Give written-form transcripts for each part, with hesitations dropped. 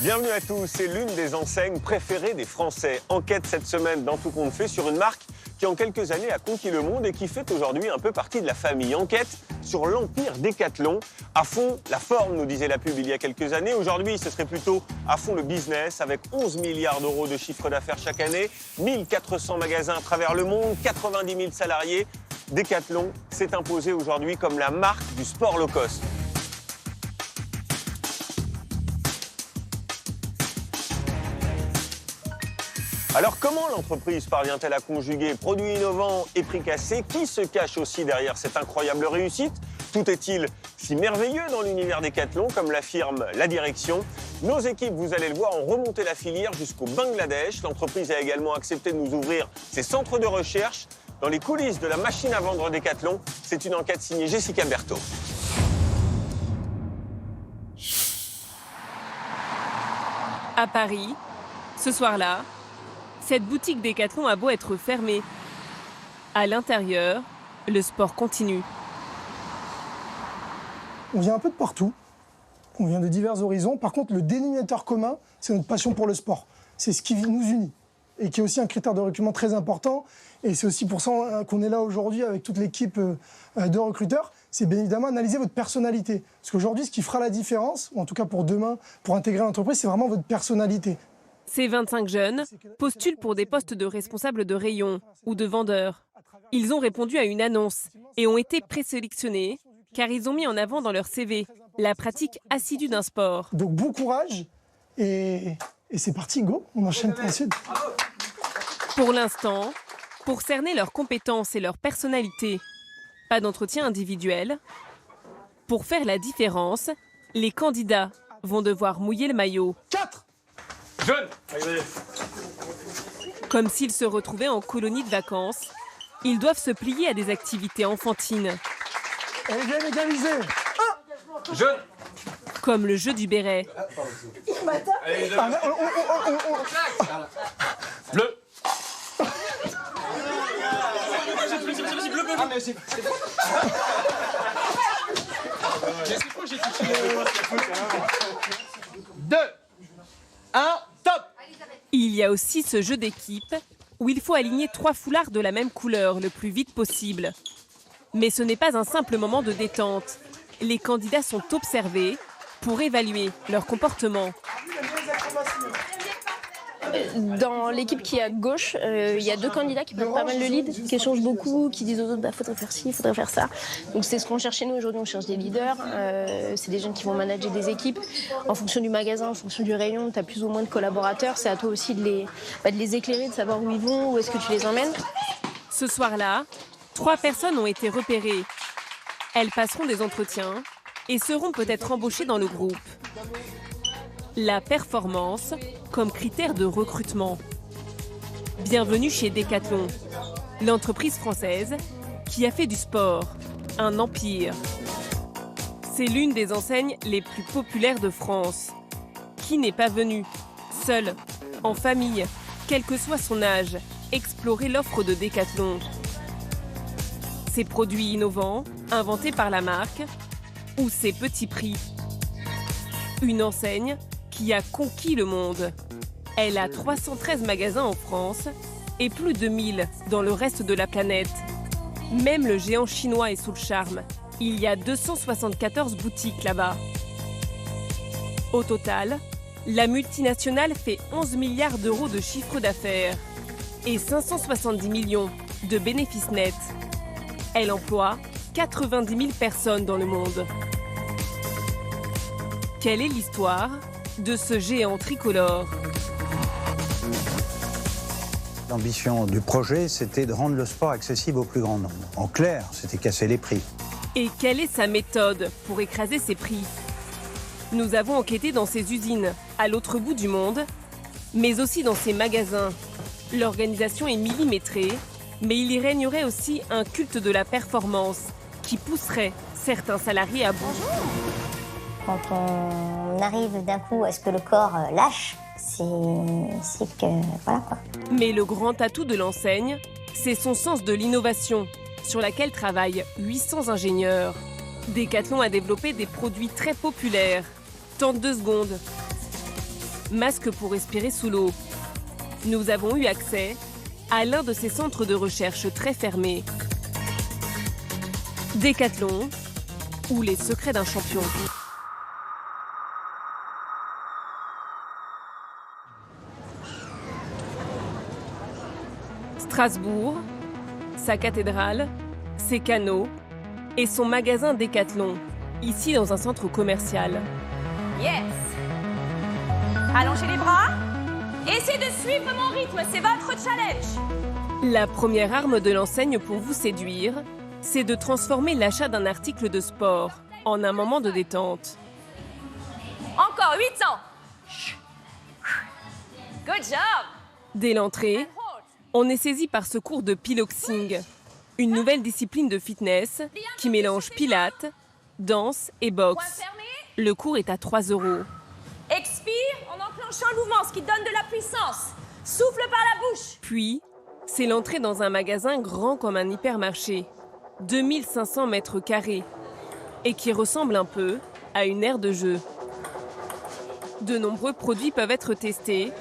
Bienvenue à tous, c'est l'une des enseignes préférées des Français. Enquête cette semaine dans Tout compte fait sur une marque qui en quelques années a conquis le monde et qui fait aujourd'hui un peu partie de la famille. Enquête sur l'empire Décathlon. À fond la forme, nous disait la pub il y a quelques années. Aujourd'hui, ce serait plutôt à fond le business avec 11 milliards d'euros de chiffre d'affaires chaque année, 1400 magasins à travers le monde, 90 000 salariés. Décathlon s'est imposé aujourd'hui comme la marque du sport low cost. Alors comment l'entreprise parvient-elle à conjuguer produits innovants et prix cassés? Qui se cache aussi derrière cette incroyable réussite? Tout est-il si merveilleux dans l'univers Décathlon, comme l'affirme la direction? Nos équipes, vous allez le voir, ont remonté la filière jusqu'au Bangladesh. L'entreprise a également accepté de nous ouvrir ses centres de recherche. Dans les coulisses de la machine à vendre Décathlon, c'est une enquête signée Jessica Berthaud. À Paris, ce soir-là, cette boutique Décathlon a beau être fermée. À l'intérieur, le sport continue. On vient un peu de partout, on vient de divers horizons. Par contre, le dénominateur commun, c'est notre passion pour le sport. C'est ce qui nous unit et qui est aussi un critère de recrutement très important. Et c'est aussi pour ça qu'on est là aujourd'hui avec toute l'équipe de recruteurs. C'est bien évidemment analyser votre personnalité. Parce qu'aujourd'hui, ce qui fera la différence, ou en tout cas pour demain, pour intégrer l'entreprise, c'est vraiment votre personnalité. Ces 25 jeunes postulent pour des postes de responsables de rayon ou de vendeurs. Ils ont répondu à une annonce et ont été présélectionnés car ils ont mis en avant dans leur CV la pratique assidue d'un sport. Donc bon courage et c'est parti, go, on enchaîne ensuite. Pour l'instant, pour cerner leurs compétences et leur personnalité, pas d'entretien individuel. Pour faire la différence, les candidats vont devoir mouiller le maillot. 4 Jeune. Comme s'ils se retrouvaient en colonie de vacances, ils doivent se plier à des activités enfantines. Elle est bien égalisée. Jeune. Comme le jeu du béret. Bleu. Deux, un, top! Il y a aussi ce jeu d'équipe où il faut aligner 3 foulards de la même couleur le plus vite possible. Mais ce n'est pas un simple moment de détente. Les candidats sont observés pour évaluer leur comportement. Dans l'équipe qui est à gauche, il y a 2 candidats qui prennent pas mal le lead, qui échangent beaucoup, qui disent aux autres faudrait faire ci, faudrait faire ça. Donc c'est ce qu'on cherche chez nous aujourd'hui, on cherche des leaders. C'est des jeunes qui vont manager des équipes. En fonction du magasin, en fonction du rayon, tu as plus ou moins de collaborateurs. C'est à toi aussi de les éclairer, de savoir où ils vont, où est-ce que tu les emmènes. Ce soir-là, 3 personnes ont été repérées. Elles passeront des entretiens et seront peut-être embauchées dans le groupe. La performance comme critère de recrutement. Bienvenue chez Décathlon, l'entreprise française qui a fait du sport un empire. C'est l'une des enseignes les plus populaires de France. Qui n'est pas venu, seul, en famille, quel que soit son âge, explorer l'offre de Décathlon? Ses produits innovants, inventés par la marque, ou ses petits prix? Une enseigne qui a conquis le monde. Elle a 313 magasins en France et plus de 1000 dans le reste de la planète. Même le géant chinois est sous le charme. Il y a 274 boutiques là-bas. Au total, la multinationale fait 11 milliards d'euros de chiffre d'affaires et 570 millions de bénéfices nets. Elle emploie 90 000 personnes dans le monde. Quelle est l'histoire de ce géant tricolore? L'ambition du projet, c'était de rendre le sport accessible au plus grand nombre. En clair, c'était casser les prix. Et quelle est sa méthode pour écraser ses prix? Nous avons enquêté dans ses usines, à l'autre bout du monde, mais aussi dans ses magasins. L'organisation est millimétrée, mais il y régnerait aussi un culte de la performance qui pousserait certains salariés à bout. Quand on arrive d'un coup à ce que le corps lâche, c'est que voilà quoi. Mais le grand atout de l'enseigne, c'est son sens de l'innovation, sur laquelle travaillent 800 ingénieurs. Décathlon a développé des produits très populaires. Tente 2 secondes. masque pour respirer sous l'eau. Nous avons eu accès à l'un de ces centres de recherche très fermés. Décathlon ou les secrets d'un champion. Strasbourg, sa cathédrale, ses canaux et son magasin Décathlon, ici dans un centre commercial. Yes. Allongez les bras. Essayez de suivre mon rythme, c'est votre challenge. La première arme de l'enseigne pour vous séduire, c'est de transformer l'achat d'un article de sport en un moment de détente. Encore 800. Good job. Dès l'entrée, on est saisi par ce cours de piloxing, une nouvelle discipline de fitness qui mélange pilates, danse et boxe. Le cours est à 3 €. Expire en enclenchant le mouvement, ce qui donne de la puissance. Souffle par la bouche. Puis, c'est l'entrée dans un magasin grand comme un hypermarché, 2500 mètres carrés, et qui ressemble un peu à une aire de jeu. De nombreux produits peuvent être testés,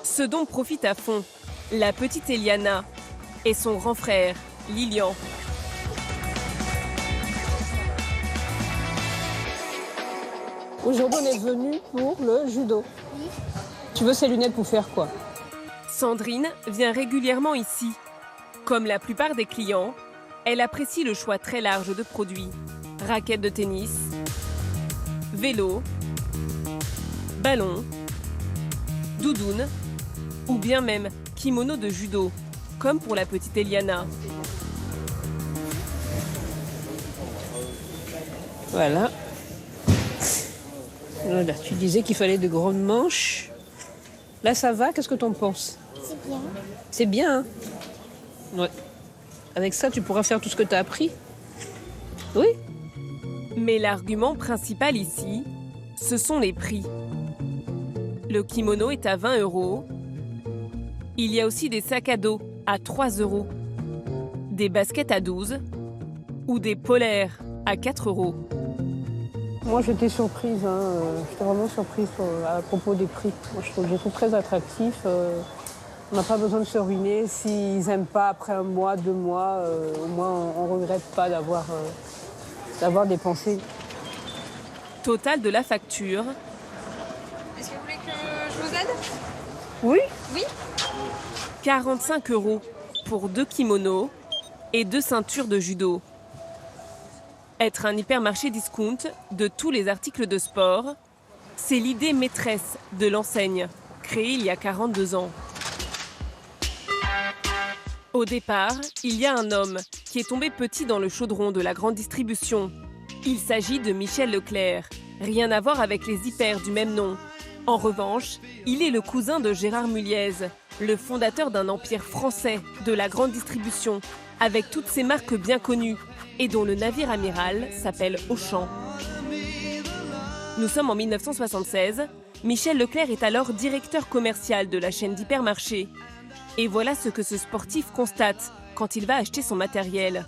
ce dont profite à fond la petite Eliana et son grand frère, Lilian. Aujourd'hui, on est venu pour le judo. Tu veux ces lunettes pour faire quoi? Sandrine vient régulièrement ici. Comme la plupart des clients, elle apprécie le choix très large de produits. Raquettes de tennis, vélo, ballon, doudoune ou bien même kimono de judo, comme pour la petite Eliana. Voilà. Voilà, tu disais qu'il fallait de grandes manches. Là, ça va? Qu'est-ce que t'en penses? C'est bien. C'est bien, hein? Ouais. Avec ça, tu pourras faire tout ce que t'as appris. Oui. Mais l'argument principal ici, ce sont les prix. Le kimono est à 20 €. Il y a aussi des sacs à dos à 3 €, des baskets à 12 ou des polaires à 4 €. Moi, j'étais surprise. J'étais vraiment surprise à propos des prix. Moi, je trouve très attractif. On n'a pas besoin de se ruiner. S'ils n'aiment pas après 1 mois, 2 mois, au moins on ne regrette pas d'avoir dépensé. Total de la facture. Est-ce que vous voulez que je vous aide? Oui. Oui. 45 € pour 2 kimonos et 2 ceintures de judo. Être un hypermarché discount de tous les articles de sport, c'est l'idée maîtresse de l'enseigne, créée il y a 42 ans. Au départ, il y a un homme qui est tombé petit dans le chaudron de la grande distribution. Il s'agit de Michel Leclerc, rien à voir avec les hyper du même nom. En revanche, il est le cousin de Gérard Muliez, le fondateur d'un empire français de la grande distribution, avec toutes ses marques bien connues et dont le navire amiral s'appelle Auchan. Nous sommes en 1976. Michel Leclerc est alors directeur commercial de la chaîne d'hypermarchés. Et voilà ce que ce sportif constate quand il va acheter son matériel.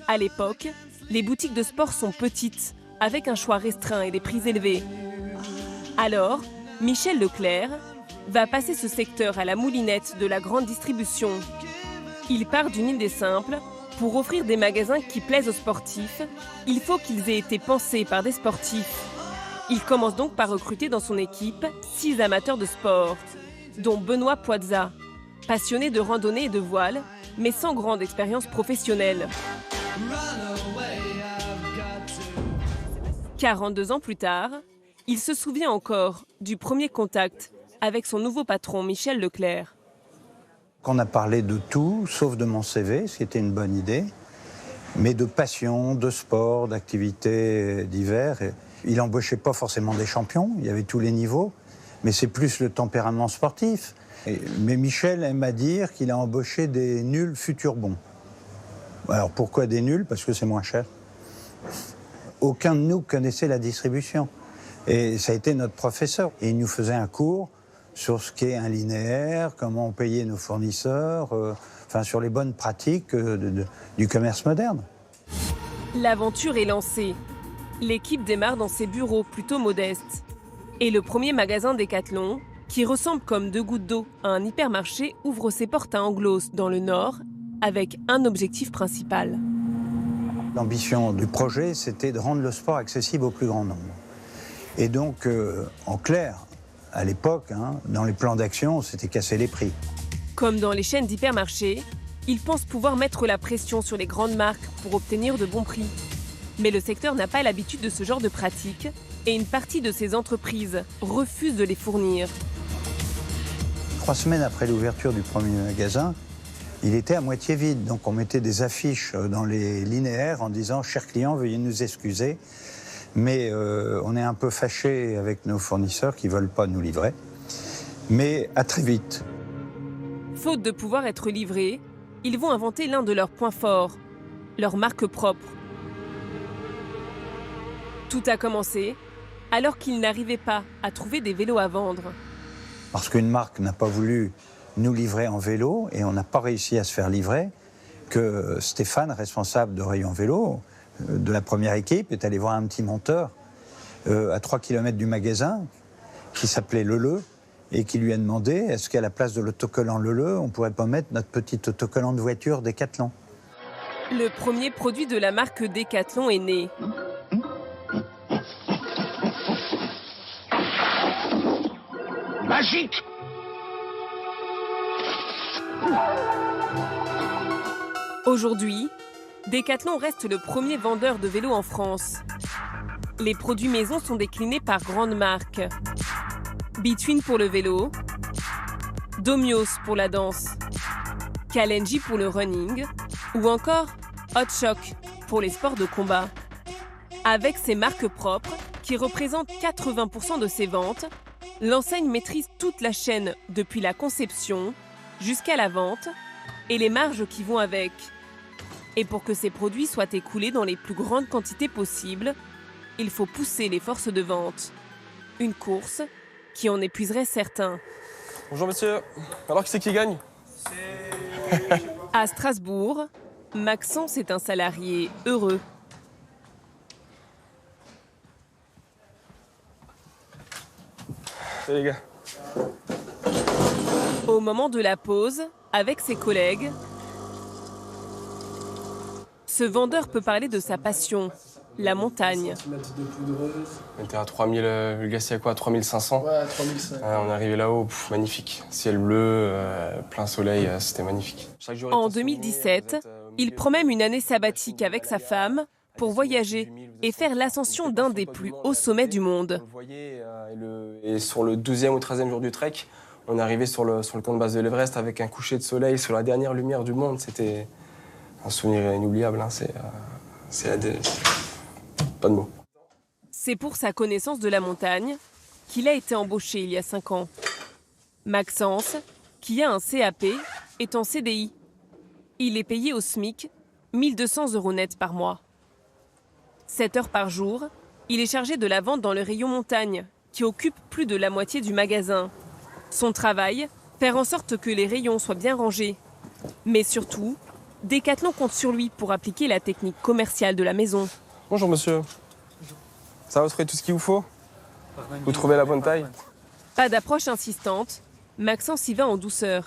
À l'époque, les boutiques de sport sont petites, avec un choix restreint et des prix élevés. Alors, Michel Leclerc va passer ce secteur à la moulinette de la grande distribution. Il part d'une idée simple. Pour offrir des magasins qui plaisent aux sportifs, il faut qu'ils aient été pensés par des sportifs. Il commence donc par recruter dans son équipe 6 amateurs de sport, dont Benoît Poitza, passionné de randonnée et de voile, mais sans grande expérience professionnelle. 42 ans plus tard, il se souvient encore du premier contact avec son nouveau patron Michel Leclerc. On a parlé de tout, sauf de mon CV, ce qui était une bonne idée, mais de passion, de sport, d'activités diverses. Il n'embauchait pas forcément des champions, il y avait tous les niveaux, mais c'est plus le tempérament sportif. Mais Michel aime à dire qu'il a embauché des nuls futurs bons. Alors pourquoi des nuls? Parce que c'est moins cher. Aucun de nous connaissait la distribution. Et ça a été notre professeur. Et il nous faisait un cours sur ce qu'est un linéaire, comment on payait nos fournisseurs, sur les bonnes pratiques du commerce moderne. L'aventure est lancée. L'équipe démarre dans ses bureaux plutôt modestes. Et le premier magasin Décathlon qui ressemble comme deux gouttes d'eau à un hypermarché, ouvre ses portes à Anglos dans le nord avec un objectif principal. L'ambition du projet, c'était de rendre le sport accessible au plus grand nombre. Et donc, en clair, à l'époque, dans les plans d'action, c'était casser les prix. Comme dans les chaînes d'hypermarchés, ils pensent pouvoir mettre la pression sur les grandes marques pour obtenir de bons prix. Mais le secteur n'a pas l'habitude de ce genre de pratique et une partie de ces entreprises refuse de les fournir. 3 semaines après l'ouverture du premier magasin, il était à moitié vide. Donc on mettait des affiches dans les linéaires en disant « Chers clients, veuillez nous excuser, mais on est un peu fâchés avec nos fournisseurs qui ne veulent pas nous livrer. Mais à très vite. » Faute de pouvoir être livrés, ils vont inventer l'un de leurs points forts, leur marque propre. Tout a commencé alors qu'ils n'arrivaient pas à trouver des vélos à vendre. Parce qu'une marque n'a pas voulu nous livrer en vélo et on n'a pas réussi à se faire livrer, que Stéphane, responsable de rayon vélo, de la première équipe, est allé voir un petit monteur à 3 km du magasin qui s'appelait Leleu et qui lui a demandé est-ce qu'à la place de l'autocollant Leleu, on ne pourrait pas mettre notre petit autocollant de voiture Décathlon. Le premier produit de la marque Décathlon est né. Magique! Aujourd'hui, Décathlon reste le premier vendeur de vélos en France. Les produits maison sont déclinés par grandes marques. Between pour le vélo, Domios pour la danse, Kalenji pour le running ou encore Hot Shock pour les sports de combat. Avec ses marques propres, qui représentent 80% de ses ventes, l'enseigne maîtrise toute la chaîne depuis la conception jusqu'à la vente et les marges qui vont avec. Et pour que ces produits soient écoulés dans les plus grandes quantités possibles, il faut pousser les forces de vente. Une course qui en épuiserait certains. Bonjour monsieur, alors qui c'est qui gagne? À Strasbourg, Maxence est un salarié heureux. Salut les gars. Au moment de la pause, avec ses collègues, ce vendeur peut parler de sa passion, la montagne. On était à 3000, le gars c'est à quoi, 3500? Ouais, 3500. On est arrivé là-haut, magnifique. Ciel bleu, plein soleil, c'était magnifique. En 2017, il prend même une année sabbatique avec sa femme pour voyager et faire l'ascension d'un des plus hauts sommets du monde. Et sur le 12e ou 13e jour du trek, on est arrivé sur le camp de base de l'Everest avec un coucher de soleil sur la dernière lumière du monde. C'était un souvenir inoubliable. Pas de mots. C'est pour sa connaissance de la montagne qu'il a été embauché il y a 5 ans. Maxence, qui a un CAP, est en CDI. Il est payé au SMIC, 1 200 € net par mois. 7 heures par jour, il est chargé de la vente dans le rayon montagne, qui occupe plus de la moitié du magasin. Son travail, faire en sorte que les rayons soient bien rangés. Mais surtout, Décathlon compte sur lui pour appliquer la technique commerciale de la maison. Bonjour monsieur. Ça va, vous trouvez tout ce qu'il vous faut? Vous trouvez la bonne taille? Pas d'approche insistante, Maxence y va en douceur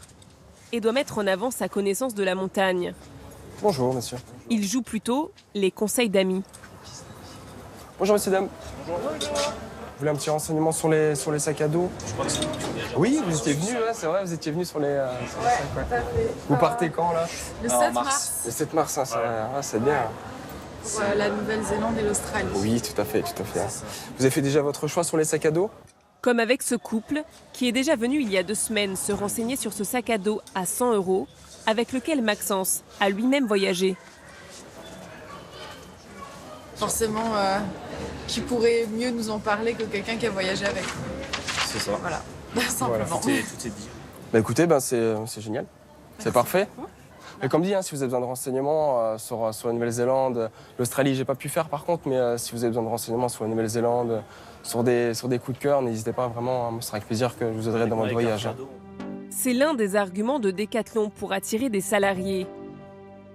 et doit mettre en avant sa connaissance de la montagne. Bonjour monsieur. Il joue plutôt les conseils d'amis. Bonjour messieurs, dames. Vous voulez un petit renseignement sur les sacs à dos? Oui, vous étiez venus, c'est vrai, vous étiez venus sur les sacs. Ouais. Vous partez quand là? Le 7 mars. Le 7 mars, c'est bien. Pour la Nouvelle-Zélande et l'Australie. Oui, tout à fait. Vous avez fait déjà votre choix sur les sacs à dos? Comme avec ce couple, qui est déjà venu il y a 2 semaines se renseigner sur ce sac à dos à 100 €, avec lequel Maxence a lui-même voyagé. Forcément, qui pourrait mieux nous en parler que quelqu'un qui a voyagé avec nous. C'est ça. Voilà, simplement. Tout est dit. Bah écoutez, c'est génial. C'est parfait. Et comme dit, si vous avez besoin de renseignements sur la Nouvelle-Zélande, l'Australie, j'ai pas pu faire par contre, mais si vous avez besoin de renseignements sur la Nouvelle-Zélande, sur des coups de cœur, n'hésitez pas vraiment, ce sera avec plaisir que je vous aiderai dans votre voyage. C'est l'un des arguments de Décathlon pour attirer des salariés.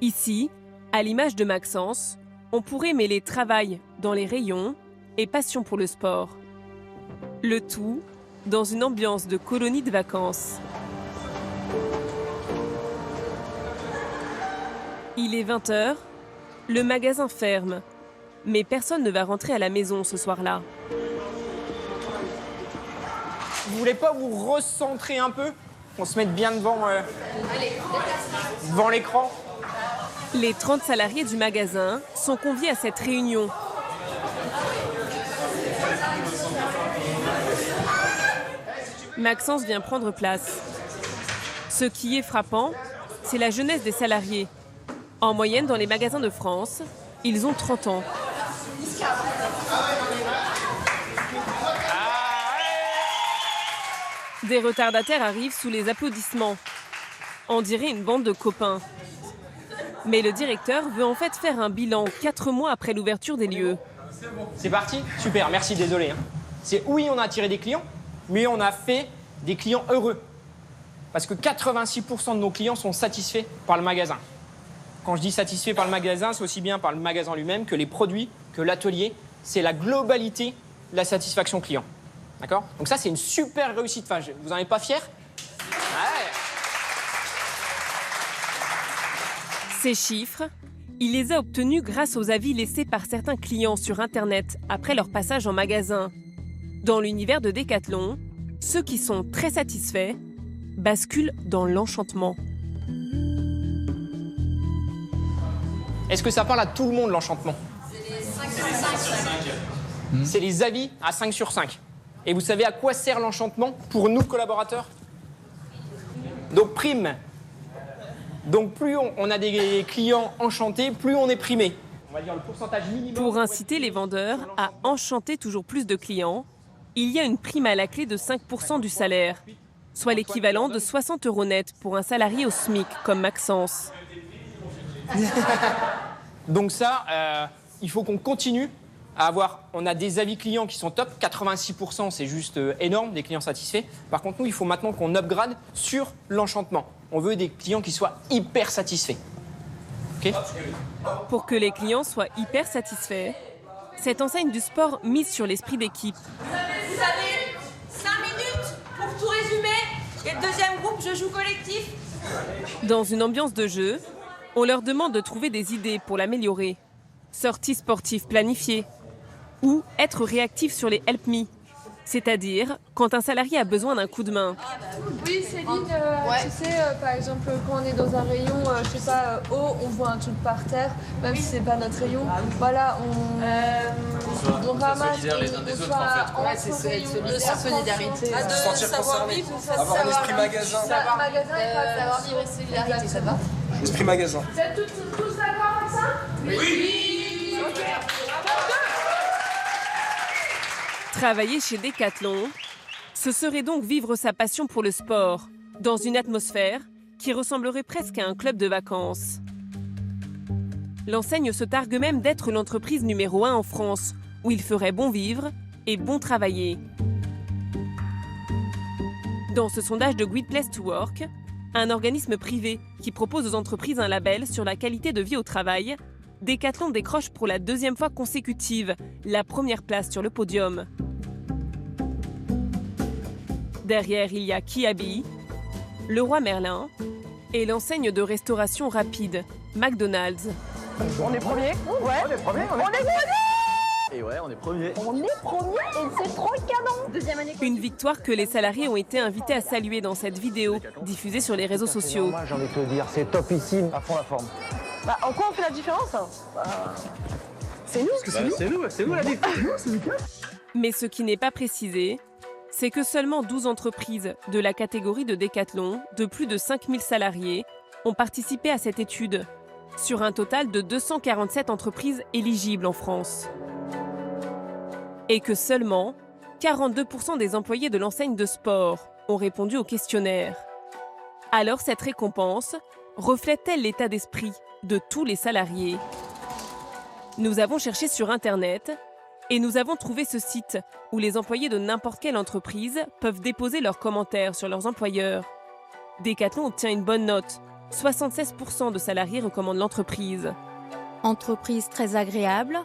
Ici, à l'image de Maxence, on pourrait mêler travail dans les rayons et passion pour le sport. Le tout dans une ambiance de colonie de vacances. Il est 20h, le magasin ferme, mais personne ne va rentrer à la maison ce soir-là. Vous voulez pas vous recentrer un peu? On se mette bien devant l'écran. Les 30 salariés du magasin sont conviés à cette réunion. Maxence vient prendre place. Ce qui est frappant, c'est la jeunesse des salariés. En moyenne, dans les magasins de France, ils ont 30 ans. Des retardataires arrivent sous les applaudissements. On dirait une bande de copains. Mais le directeur veut en fait faire un bilan 4 mois après l'ouverture des lieux. C'est parti? Super, merci, désolé. C'est oui, on a attiré des clients, mais on a fait des clients heureux. Parce que 86% de nos clients sont satisfaits par le magasin. Quand je dis satisfaits par le magasin, c'est aussi bien par le magasin lui-même que les produits, que l'atelier. C'est la globalité de la satisfaction client. D'accord? Donc ça, c'est une super réussite. Enfin, vous n'en êtes pas fiers? Ouais. Ces chiffres, il les a obtenus grâce aux avis laissés par certains clients sur Internet après leur passage en magasin. Dans l'univers de Decathlon, ceux qui sont très satisfaits basculent dans l'enchantement. Est-ce que ça parle à tout le monde, l'enchantement? C'est les avis à 5 sur 5. Et vous savez à quoi sert l'enchantement pour nous, collaborateurs? Donc, prime. Donc, plus on a des clients enchantés, plus on est primé. On va dire le pourcentage minimum. Pour inciter les vendeurs à enchanter toujours plus de clients, il y a une prime à la clé de 5% du salaire, soit l'équivalent de 60 € net pour un salarié au SMIC comme Maxence. Donc ça, il faut qu'on continue à avoir... On a des avis clients qui sont top, 86%, c'est juste énorme, des clients satisfaits. Par contre, nous, il faut maintenant qu'on upgrade sur l'enchantement. On veut des clients qui soient hyper satisfaits. Okay? Pour que les clients soient hyper satisfaits, cette enseigne du sport mise sur l'esprit d'équipe. Vous avez 5 minutes pour tout résumer. Et le deuxième groupe, je joue collectif. Dans une ambiance de jeu, on leur demande de trouver des idées pour l'améliorer. Sorties sportives planifiées ou être réactif sur les help me, c'est-à-dire quand un salarié a besoin d'un coup de main. Oui, Céline, tu sais, par exemple, quand on est dans un rayon, je sais pas, haut, on voit un truc par terre, même si c'est pas notre rayon, voilà, on ramasse, les uns des autres, en fait. C'est solidarité. Se sentir concerné, avoir un esprit magasin. Magasin et pas savoir vivre et solidarité, ça va? Esprit magasin. Vous êtes tous d'accord avec ça? Oui. Ok. Travailler chez Decathlon, ce serait donc vivre sa passion pour le sport, dans une atmosphère qui ressemblerait presque à un club de vacances. L'enseigne se targue même d'être l'entreprise numéro 1 en France, où il ferait bon vivre et bon travailler. Dans ce sondage de Great Place to Work, un organisme privé qui propose aux entreprises un label sur la qualité de vie au travail, Decathlon décroche pour la 2e fois consécutive la première place sur le podium. Derrière, il y a Kiabi, Leroy Merlin et l'enseigne de restauration rapide, McDonald's. On est premier? Ouais. On est premier. On est premier. Et ouais, on est premier. On est premier et c'est trop canon. Deuxième année. Une victoire que les salariés ont été invités à saluer dans cette vidéo diffusée sur les réseaux sociaux. Moi, j'ai envie de te dire, c'est topissime, à fond la forme. Bah, en quoi on fait la différence? C'est nous. C'est nous la différence. Mais ce qui n'est pas précisé, c'est que seulement 12 entreprises de la catégorie de Decathlon, de plus de 5000 salariés, ont participé à cette étude, sur un total de 247 entreprises éligibles en France. Et que seulement 42% des employés de l'enseigne de sport ont répondu au questionnaire. Alors cette récompense reflète-t-elle l'état d'esprit de tous les salariés? Nous avons cherché sur Internet et nous avons trouvé ce site où les employés de n'importe quelle entreprise peuvent déposer leurs commentaires sur leurs employeurs. Decathlon obtient une bonne note. 76% de salariés recommandent l'entreprise. Entreprise très agréable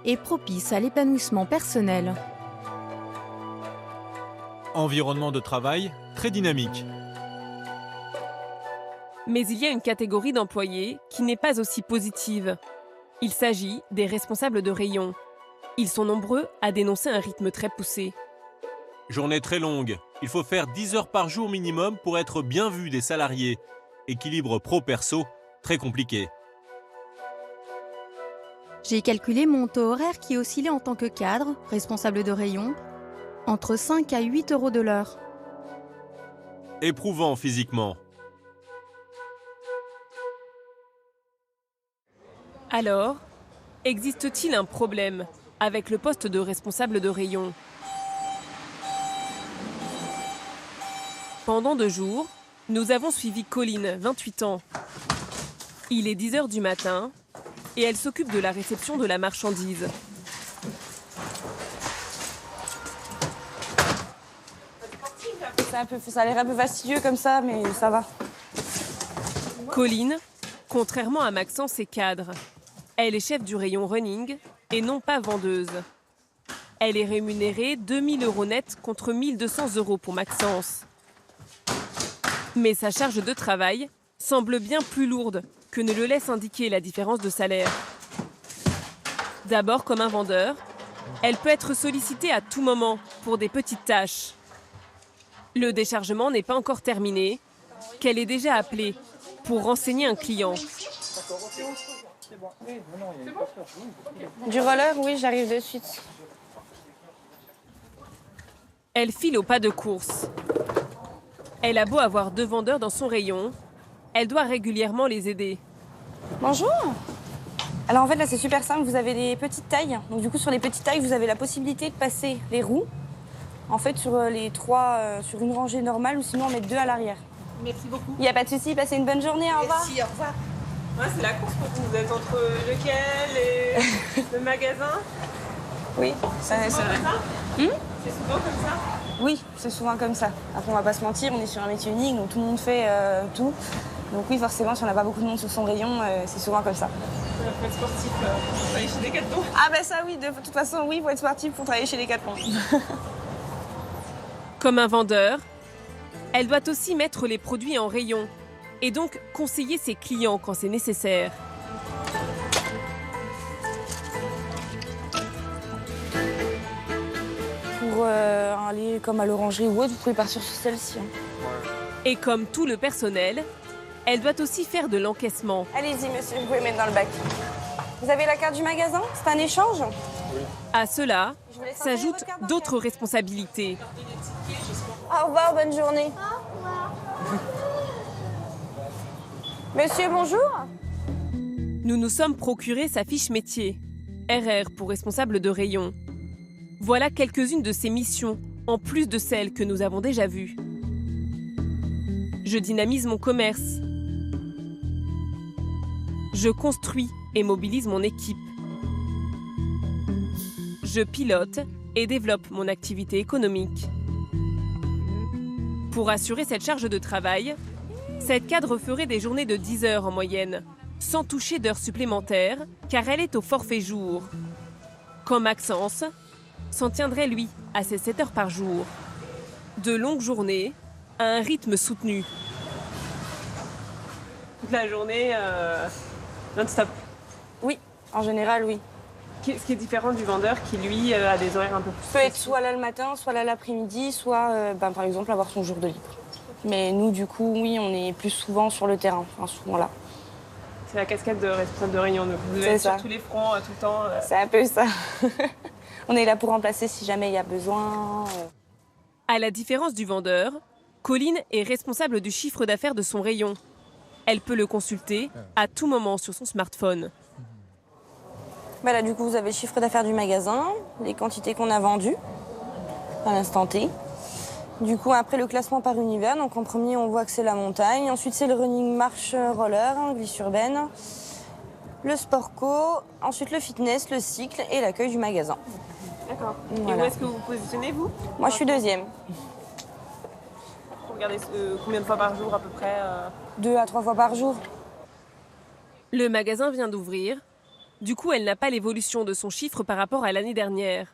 et propice à l'épanouissement personnel. Environnement de travail très dynamique. Mais il y a une catégorie d'employés qui n'est pas aussi positive. Il s'agit des responsables de rayon. Ils sont nombreux à dénoncer un rythme très poussé. Journée très longue. Il faut faire 10 heures par jour minimum pour être bien vu des salariés. Équilibre pro-perso, très compliqué. J'ai calculé mon taux horaire qui oscillait en tant que cadre, responsable de rayon, entre 5 à 8 euros de l'heure. Éprouvant physiquement. Alors, existe-t-il un problème avec le poste de responsable de rayon? Pendant 2 jours, nous avons suivi Colline, 28 ans. Il est 10 h du matin et elle s'occupe de la réception de la marchandise. Ça a l'air un peu fastidieux comme ça, mais ça va. Colline, contrairement à Maxence, est cadre. Elle est chef du rayon running et non pas vendeuse. Elle est rémunérée 2 000 € net contre 1 200 € pour Maxence. Mais sa charge de travail semble bien plus lourde que ne le laisse indiquer la différence de salaire. D'abord, comme un vendeur, elle peut être sollicitée à tout moment pour des petites tâches. Le déchargement n'est pas encore terminé, qu'elle est déjà appelée pour renseigner un client. Du roller, oui, j'arrive de suite. Elle file au pas de course. Elle a beau avoir 2 vendeurs dans son rayon, elle doit régulièrement les aider. Bonjour. Alors en fait là c'est super simple, vous avez les petites tailles. Donc du coup sur les petites tailles vous avez la possibilité de passer les roues. En fait sur les 3, sur une rangée normale ou sinon en mettre 2 à l'arrière. Merci beaucoup. Il n'y a pas de souci, passez une bonne journée, au revoir. Merci, au revoir. Ouais, c'est la course pour vous. Vous êtes entre lequel et le magasin? Oui, c'est vrai. C'est souvent comme ça? Oui, c'est souvent comme ça. Après on va pas se mentir, on est sur un métier unique, donc tout le monde fait tout. Donc oui, forcément, si on n'a pas beaucoup de monde sur son rayon, c'est souvent comme ça. Pour être sportif, pour travailler chez Decathlon. Ah ben ça oui, de toute façon, oui, pour être sportif, pour travailler chez Decathlon. Comme un vendeur, elle doit aussi mettre les produits en rayon et donc conseiller ses clients quand c'est nécessaire. Pour aller comme à l'orangerie ou autre, vous pouvez partir sur celle-ci. Et comme tout le personnel, elle doit aussi faire de l'encaissement. Allez-y monsieur, vous pouvez mettre dans le bac. Vous avez la carte du magasin? C'est un échange? À cela s'ajoutent d'autres responsabilités. Au revoir, bonne journée. Monsieur, bonjour. Nous nous sommes procuré sa fiche métier, RR pour responsable de rayon. Voilà quelques-unes de ses missions, en plus de celles que nous avons déjà vues. Je dynamise mon commerce. Je construis et mobilise mon équipe. Je pilote et développe mon activité économique. Pour assurer cette charge de travail, cette cadre ferait des journées de 10 heures en moyenne, sans toucher d'heures supplémentaires, car elle est au forfait jour. Quand Maxence s'en tiendrait, lui, à ses 7 heures par jour. De longues journées, à un rythme soutenu. Toute la journée, non-stop. Oui, en général, oui. Ce qui est différent du vendeur qui, lui, a des horaires un peu plus... Peut être soit là le matin, soit là l'après-midi, soit, par exemple, avoir son jour de libre. Mais nous, du coup, oui, on est plus souvent sur le terrain, enfin, souvent là. C'est la casquette de responsable de rayon, donc vous êtes sur tous les fronts, tout le temps. C'est un peu ça. On est là pour remplacer si jamais il y a besoin. À la différence du vendeur, Colline est responsable du chiffre d'affaires de son rayon. Elle peut le consulter à tout moment sur son smartphone. Là, du coup, vous avez le chiffre d'affaires du magasin, les quantités qu'on a vendues à l'instant T. Du coup, après le classement par univers, donc en premier, on voit que c'est la montagne. Ensuite, c'est le running marche roller, glisse urbaine, le sport co, ensuite le fitness, le cycle et l'accueil du magasin. D'accord. Voilà. Et où est-ce que vous vous positionnez, vous? Moi, je suis deuxième. Vous regardez combien de fois par jour, à peu près 2 à 3 fois par jour. Le magasin vient d'ouvrir. Du coup, elle n'a pas l'évolution de son chiffre par rapport à l'année dernière,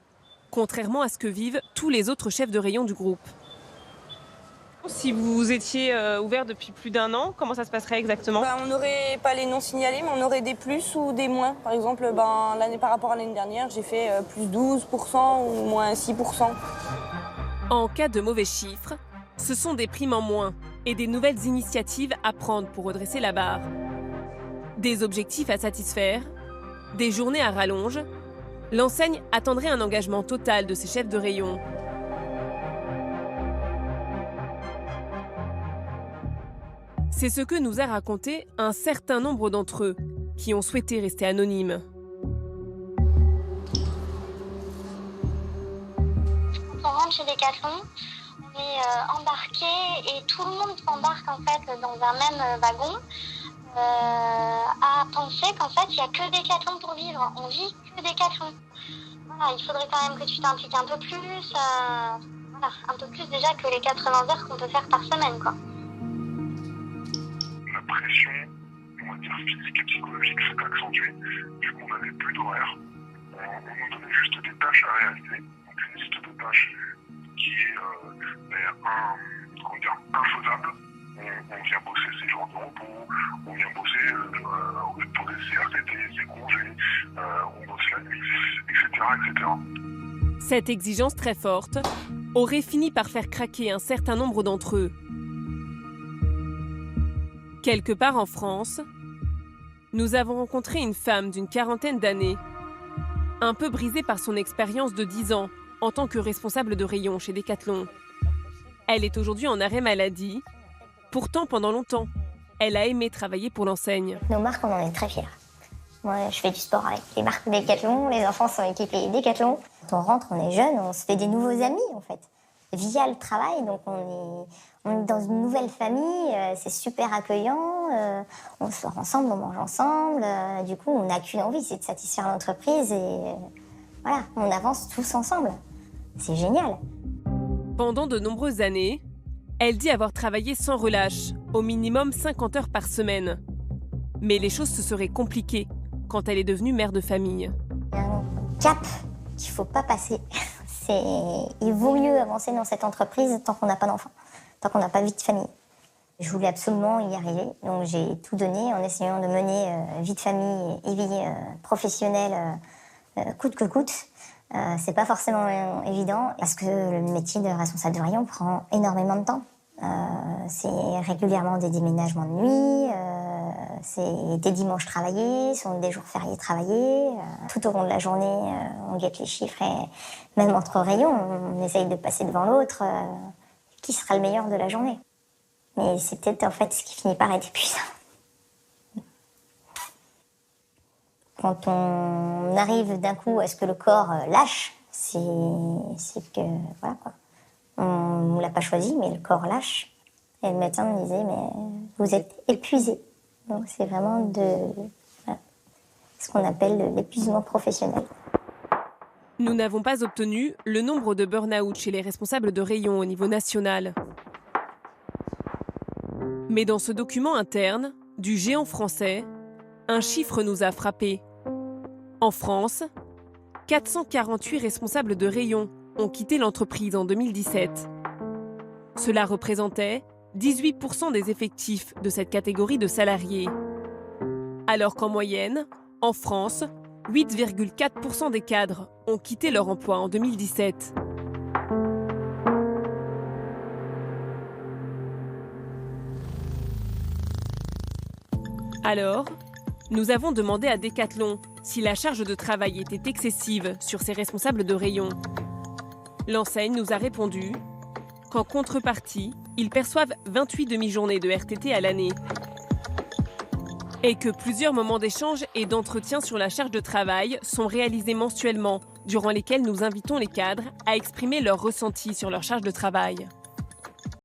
contrairement à ce que vivent tous les autres chefs de rayon du groupe. Si vous étiez ouvert depuis plus d'1 an, comment ça se passerait exactement? On n'aurait pas les non signalés, mais on aurait des plus ou des moins. Par exemple, l'année par rapport à l'année dernière, j'ai fait plus 12% ou moins 6%. En cas de mauvais chiffres, ce sont des primes en moins et des nouvelles initiatives à prendre pour redresser la barre. Des objectifs à satisfaire, des journées à rallonge, l'enseigne attendrait un engagement total de ses chefs de rayon. C'est ce que nous a raconté un certain nombre d'entre eux, qui ont souhaité rester anonymes. On rentre chez Decathlon, on est embarqué et tout le monde s'embarque en fait dans un même wagon à penser qu'en fait il n'y a que Decathlon pour vivre, on vit que Decathlon. Voilà, il faudrait quand même que tu t'impliques un peu plus, voilà, un peu plus déjà que les 80 heures qu'on peut faire par semaine, quoi. La pression, on va dire physique et psychologique, s'est accentuée vu qu'on n'avait plus d'horaire. On nous donnait juste des tâches à réaliser, donc une liste de tâches qui est infaisable. On vient bosser ses jours de repos, on vient bosser pour des CRTT, ses congés, on bosse la nuit, etc. Cette exigence très forte aurait fini par faire craquer un certain nombre d'entre eux. Quelque part en France, nous avons rencontré une femme d'une 40aine d'années, un peu brisée par son expérience de 10 ans en tant que responsable de rayon chez Decathlon. Elle est aujourd'hui en arrêt maladie. Pourtant, pendant longtemps, elle a aimé travailler pour l'enseigne. Nos marques, on en est très fiers. Moi, je fais du sport avec les marques Decathlon, les enfants sont équipés Decathlon. Quand on rentre, on est jeune, on se fait des nouveaux amis, en fait. Via le travail, donc on est dans une nouvelle famille, c'est super accueillant, on sort ensemble, on mange ensemble. Du coup, on n'a qu'une envie, c'est de satisfaire l'entreprise et voilà, on avance tous ensemble. C'est génial. Pendant de nombreuses années, elle dit avoir travaillé sans relâche, au minimum 50 heures par semaine. Mais les choses se seraient compliquées quand elle est devenue mère de famille. Il y a un cap qu'il ne faut pas passer. Il vaut mieux avancer dans cette entreprise tant qu'on n'a pas d'enfant, tant qu'on n'a pas de vie de famille. Je voulais absolument y arriver, donc j'ai tout donné en essayant de mener vie de famille et vie professionnelle coûte que coûte. C'est pas forcément évident parce que le métier de responsable de rayon prend énormément de temps. C'est régulièrement des déménagements de nuit, c'est des dimanches travaillés, sont des jours fériés travaillés. Tout au long de la journée, on guette les chiffres et même entre rayons, on essaye de passer devant l'autre. Qui sera le meilleur de la journée? Mais c'est peut-être en fait ce qui finit par être épuisant. Quand on arrive d'un coup à ce que le corps lâche, c'est que voilà quoi. On ne l'a pas choisi, mais le corps lâche. Et le médecin me disait, mais vous êtes épuisé. Donc c'est vraiment ce qu'on appelle l'épuisement professionnel. Nous n'avons pas obtenu le nombre de burn-out chez les responsables de rayon au niveau national. Mais dans ce document interne du géant français, un chiffre nous a frappés. En France, 448 responsables de rayon ont quitté l'entreprise en 2017. Cela représentait 18% des effectifs de cette catégorie de salariés. Alors qu'en moyenne, en France, 8,4% des cadres ont quitté leur emploi en 2017. Alors, nous avons demandé à Decathlon si la charge de travail était excessive sur ses responsables de rayon. L'enseigne nous a répondu qu'en contrepartie, ils perçoivent 28 demi-journées de RTT à l'année et que plusieurs moments d'échange et d'entretien sur la charge de travail sont réalisés mensuellement, durant lesquels nous invitons les cadres à exprimer leur ressenti sur leur charge de travail.